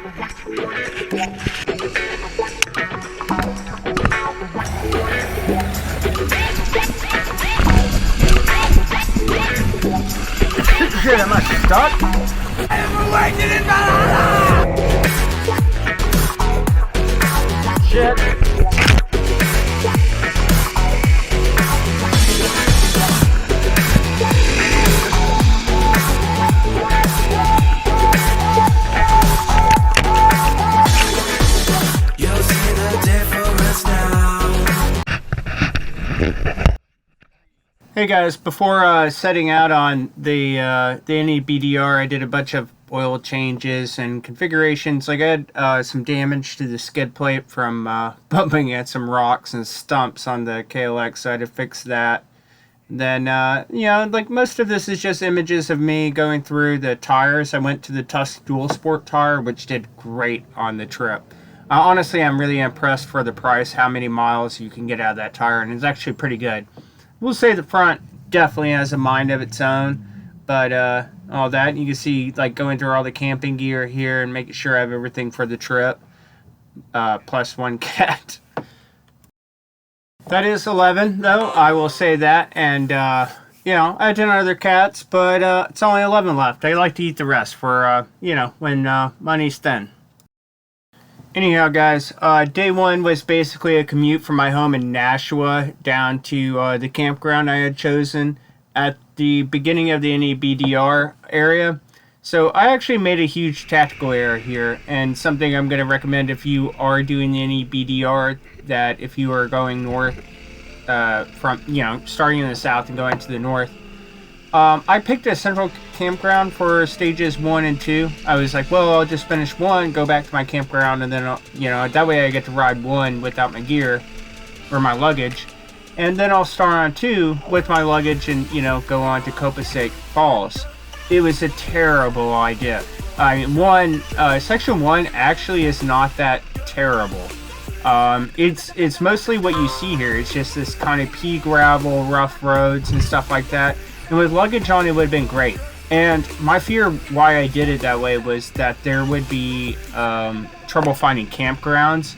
Shit, am I stuck? We're waiting in Valhalla! Shit. You'll see the difference now. Hey guys, before setting out on the NEBDR, I did a bunch of oil changes and configurations. Like I had some damage to the skid plate from bumping at some rocks and stumps on the KLX, so I had to fix that. Then, you know, like most of this is just images of me going through the tires. I went to the DualSport tire, which did great on the trip. Honestly, I'm really impressed for the price, how many miles you can get out of that tire, and it's actually pretty good. We'll say the front definitely has a mind of its own, but all that, you can see like going through all the camping gear here and making sure I have everything for the trip, plus one cat. That is 11 though, I will say that, and you know, I had 10 other cats, but it's only 11 left. I like to eat the rest for, you know, when money's thin. Anyhow, guys, day one was basically a commute from my home in Nashua down to the campground I had chosen at the beginning of the NEBDR area. So I actually made a huge tactical error here, and something I'm going to recommend if you are doing the NEBDR, that if you are going north from, you know, starting in the south and going to the north, I picked a central campground for stages 1 and 2. I was like, well, I'll just finish 1, go back to my campground, and then, you know, that way I get to ride 1 without my gear or my luggage. And then I'll start on 2 with my luggage and, you know, go on to Copasig Falls. It was a terrible idea. I mean, section 1 actually is not that terrible. It's mostly what you see here. It's just this kind of pea gravel, rough roads and stuff like that. And with luggage on, it would have been great. And my fear why I did it that way was that there would be trouble finding campgrounds,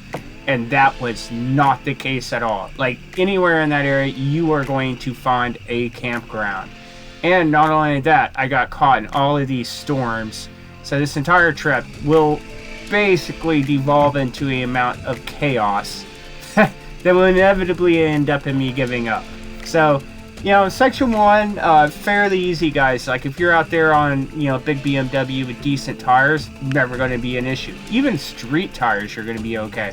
and that was not the case at all. Like, anywhere in that area, you are going to find a campground. And not only that, I got caught in all of these storms. So this entire trip will basically devolve into an amount of chaos that will inevitably end up in me giving up. So, you know, section 1, fairly easy, guys. Like, if you're out there on, you know, big BMW with decent tires, never going to be an issue. Even street tires, you're going to be okay.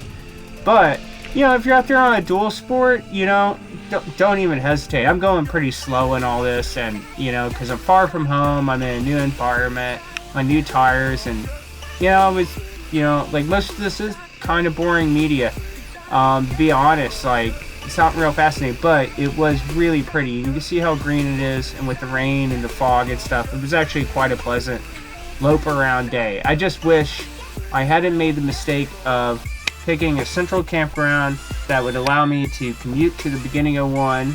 But, you know, if you're out there on a DualSport, you know, don't even hesitate. I'm going pretty slow in all this, and, you know, because I'm far from home, I'm in a new environment, my new tires, and, you know, it was, you know, like, most of this is kind of boring media. To be honest, like, it's not real fascinating, but it was really pretty. You can see how green it is, and with the rain and the fog and stuff, it was actually quite a pleasant lope around day. I just wish I hadn't made the mistake of picking a central campground that would allow me to commute to the beginning of 1,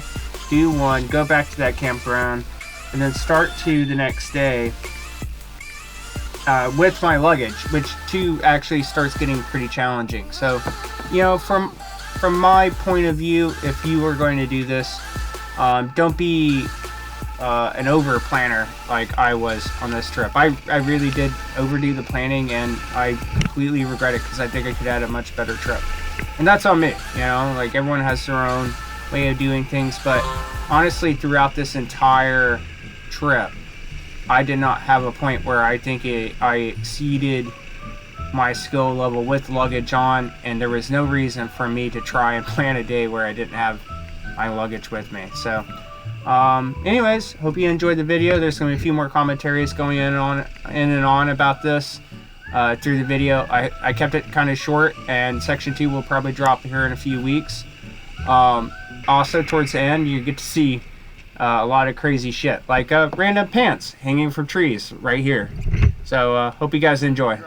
do 1, go back to that campground, and then start to the next day with my luggage, which 2 actually starts getting pretty challenging. So, you know, from my point of view, if you are going to do this, don't be an over planner like I was on this trip. I really did overdo the planning, and I completely regret it because I think I could have had a much better trip. And that's on me, you know, like, everyone has their own way of doing things, but honestly, throughout this entire trip, I did not have a point where I think I exceeded my skill level with luggage on, and there was no reason for me to try and plan a day where I didn't have my luggage with me. So anyways, hope you enjoyed the video. There's going to be a few more commentaries going in and on about this through the video. I kept it kind of short, and section 2 will probably drop here in a few weeks. Also, towards the end, you get to see a lot of crazy shit, like random pants hanging from trees right here. So hope you guys enjoy.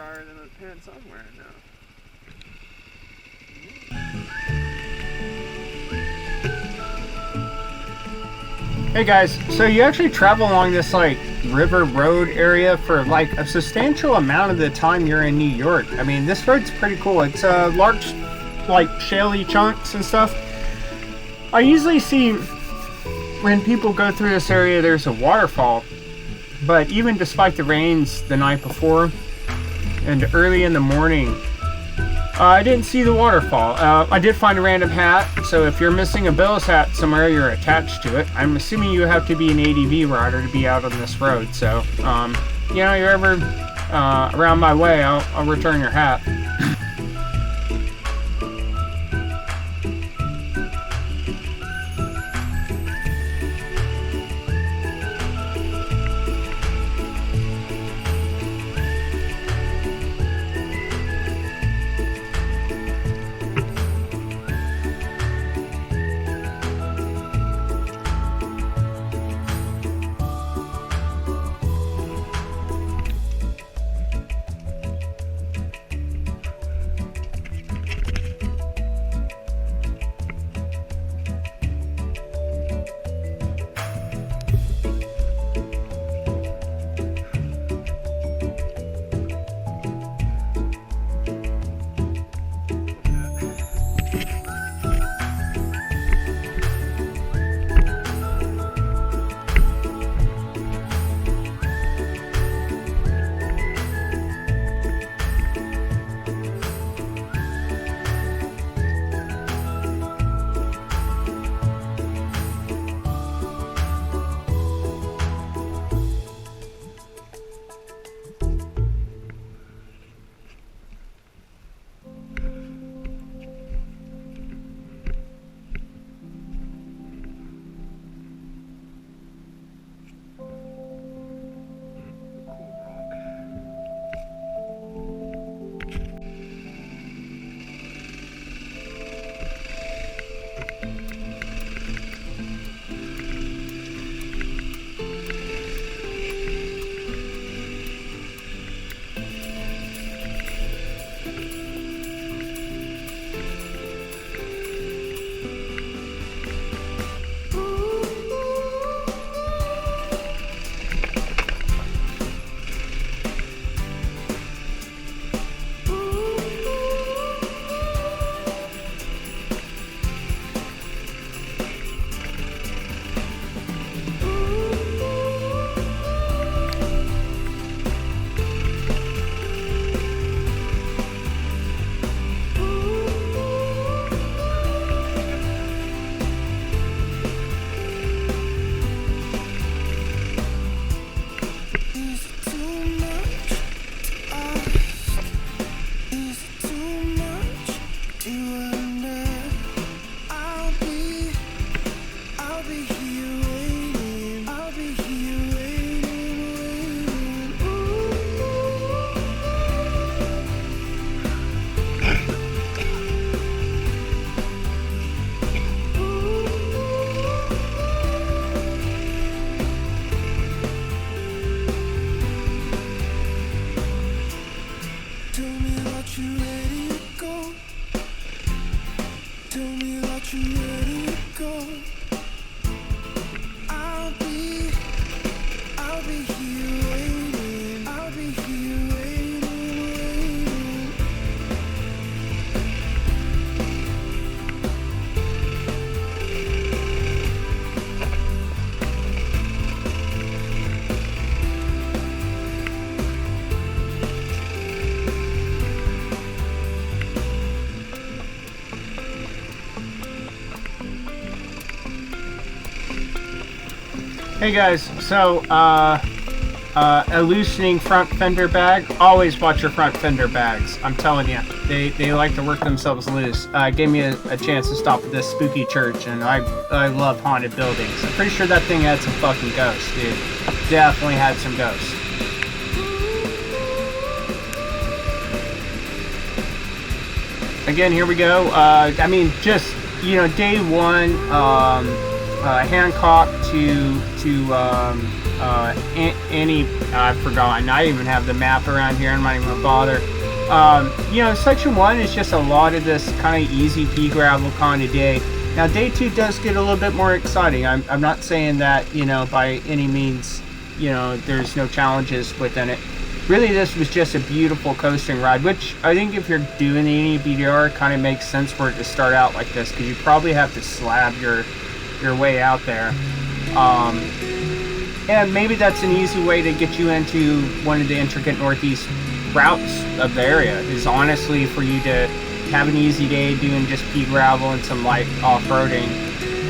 Hey guys, so you actually travel along this like river road area for like a substantial amount of the time you're in New York. I mean, this road's pretty cool. It's large, like shaly chunks and stuff. I usually see when people go through this area, there's a waterfall. But even despite the rains the night before and early in the morning, I didn't see the waterfall. I did find a random hat, so if you're missing a Bill's hat somewhere, you're attached to it. I'm assuming you have to be an ADV rider to be out on this road, so, you know, you're ever around my way, I'll return your hat. Hey guys, so a loosening front fender bag. Always watch your front fender bags. I'm telling you, they like to work themselves loose. Gave me a chance to stop at this spooky church, and I love haunted buildings. I'm pretty sure that thing had some fucking ghosts, dude. Definitely had some ghosts. Again, here we go. I mean, just, you know, day one, Hancock to any, I've forgotten. I even have the map around here. I'm not even gonna bother. You know, section 1 is just a lot of this kind of easy pea gravel kind of day. Now day 2 does get a little bit more exciting. I'm not saying that, you know, by any means, you know, there's no challenges within it. Really, this was just a beautiful coasting ride, which I think if you're doing the NEBDR, kind of makes sense for it to start out like this, because you probably have to slab your way out there. And maybe that's an easy way to get you into one of the intricate northeast routes of the area, is honestly for you to have an easy day doing just pea gravel and some light off-roading,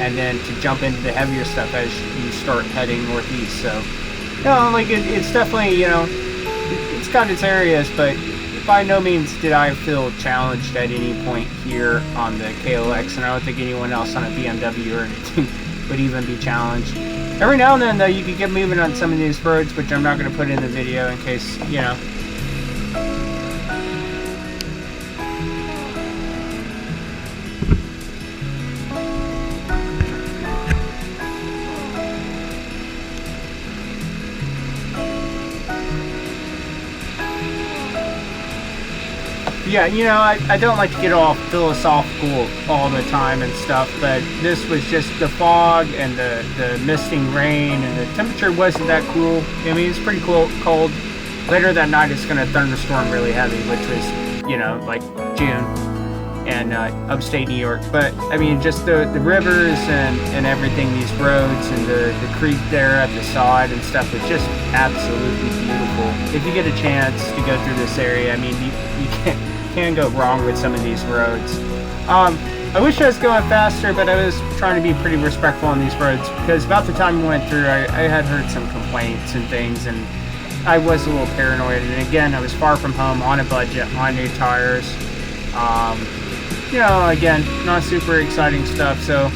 and then to jump into the heavier stuff as you start heading northeast. So, you know, like it's definitely, you know, it's got its areas, but by no means did I feel challenged at any point here on the KLX, and I don't think anyone else on a BMW or anything would even be challenged. Every now and then, though, you could get moving on some of these roads, which I'm not going to put in the video in case, you know. Yeah, you know, I don't like to get all philosophical all the time and stuff, but this was just the fog and the misting rain, and the temperature wasn't that cool. I mean, it's pretty cold. Later that night, it's going to thunderstorm really heavy, which was, you know, like June and upstate New York. But, I mean, just the rivers and everything, these roads and the creek there at the side and stuff was just absolutely beautiful. If you get a chance to go through this area, I mean, you can go wrong with some of these roads. I wish I was going faster, but I was trying to be pretty respectful on these roads, because about the time we went through, I had heard some complaints and things, and I was a little paranoid. And again, I was far from home, on a budget, on new tires. You know, again, not super exciting stuff. So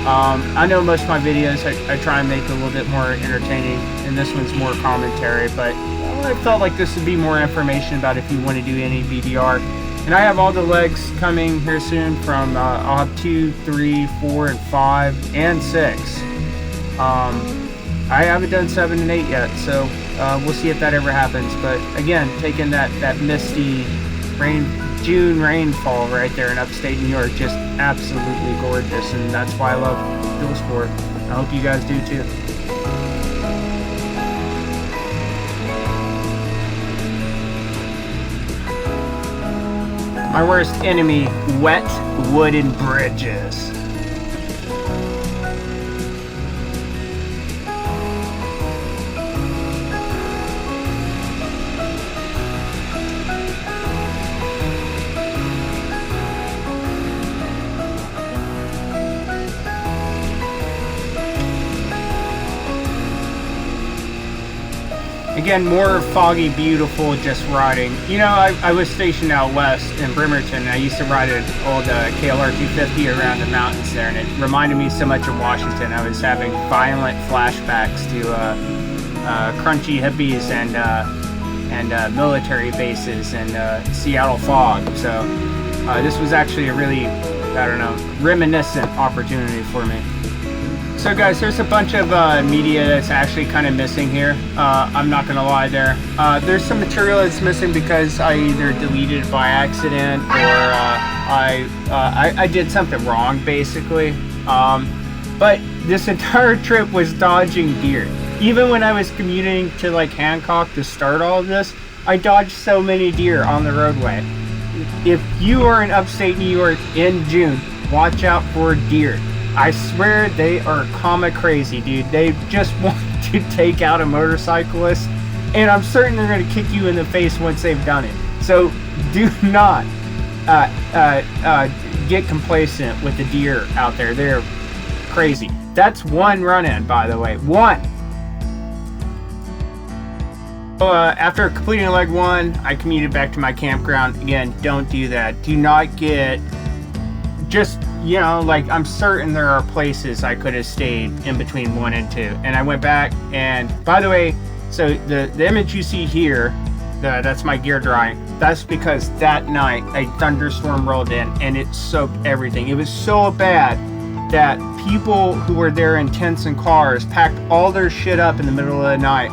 I know most of my videos I try and make a little bit more entertaining, and this one's more commentary, but I felt like this would be more information about if you want to do any VDR. And I have all the legs coming here soon from, I'll have 2, 3, 4, and 5, and 6. I haven't done 7 and 8 yet, so we'll see if that ever happens. But again, taking that misty June rainfall right there in upstate New York, just absolutely gorgeous, and that's why I love DualSport. I hope you guys do too. My worst enemy, wet wooden bridges. Again, more foggy, beautiful, just riding. You know, I was stationed out west in Bremerton, and I used to ride an old KLR 250 around the mountains there, and it reminded me so much of Washington. I was having violent flashbacks to crunchy hippies and military bases and Seattle fog. So this was actually a really, I don't know, reminiscent opportunity for me. So guys, there's a bunch of media that's actually kind of missing here. I'm not gonna lie there. There's some material that's missing because I either deleted it by accident or I did something wrong, basically. But this entire trip was dodging deer. Even when I was commuting to like Hancock to start all of this, I dodged so many deer on the roadway. If you are in upstate New York in June, watch out for deer. I swear they are comma crazy, dude. They just want to take out a motorcyclist, and I'm certain they're going to kick you in the face once they've done it. So do not get complacent with the deer out there. They're crazy. That's one run-in, by the way. One. After completing leg 1, I commuted back to my campground. Again, don't do that. Do not get just, you know, like, I'm certain there are places I could have stayed in between 1 and 2. And I went back, and by the way, so the image you see here, that's my gear drying. That's because that night a thunderstorm rolled in and it soaked everything. It was so bad that people who were there in tents and cars packed all their shit up in the middle of the night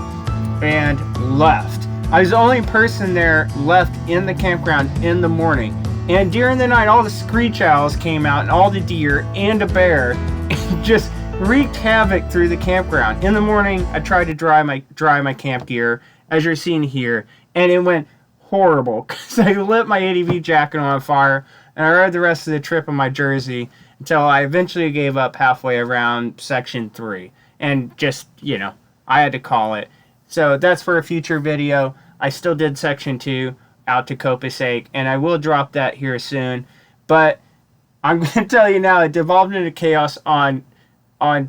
and left. I was the only person there left in the campground in the morning. And during the night, all the screech owls came out, and all the deer and a bear, and just wreaked havoc through the campground. In the morning, I tried to dry my camp gear, as you're seeing here, and it went horrible because I lit my ADV jacket on fire, and I rode the rest of the trip in my jersey until I eventually gave up halfway around section 3, and just, you know, I had to call it. So that's for a future video. I still did section 2 out to Copaceque, and I will drop that here soon. But I'm going to tell you now, it devolved into chaos on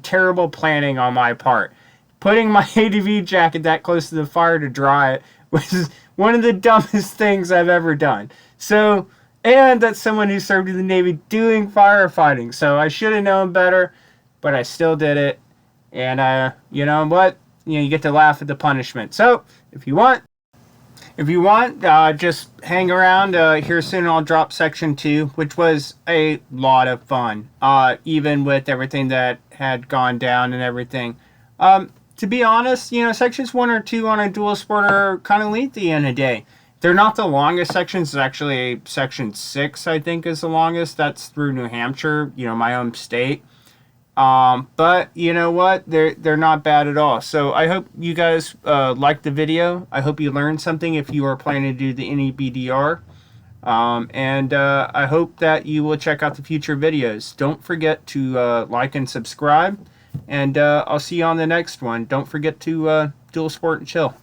terrible planning on my part. Putting my ADV jacket that close to the fire to dry it was one of the dumbest things I've ever done. So, and that's someone who served in the Navy doing firefighting. So I should have known better, but I still did it. And you know what? You get to laugh at the punishment. So if you want, just hang around. Here soon I'll drop section 2, which was a lot of fun, even with everything that had gone down and everything. To be honest, you know, sections 1 or 2 on a DualSport are kind of lengthy in a day. They're not the longest sections. It's actually section 6, I think, is the longest. That's through New Hampshire, you know, my own state. But you know what? They're not bad at all. So I hope you guys liked the video. I hope you learned something if you are planning to do the NEBDR. And I hope that you will check out the future videos. Don't forget to like and subscribe. And I'll see you on the next one. Don't forget to DualSport and chill.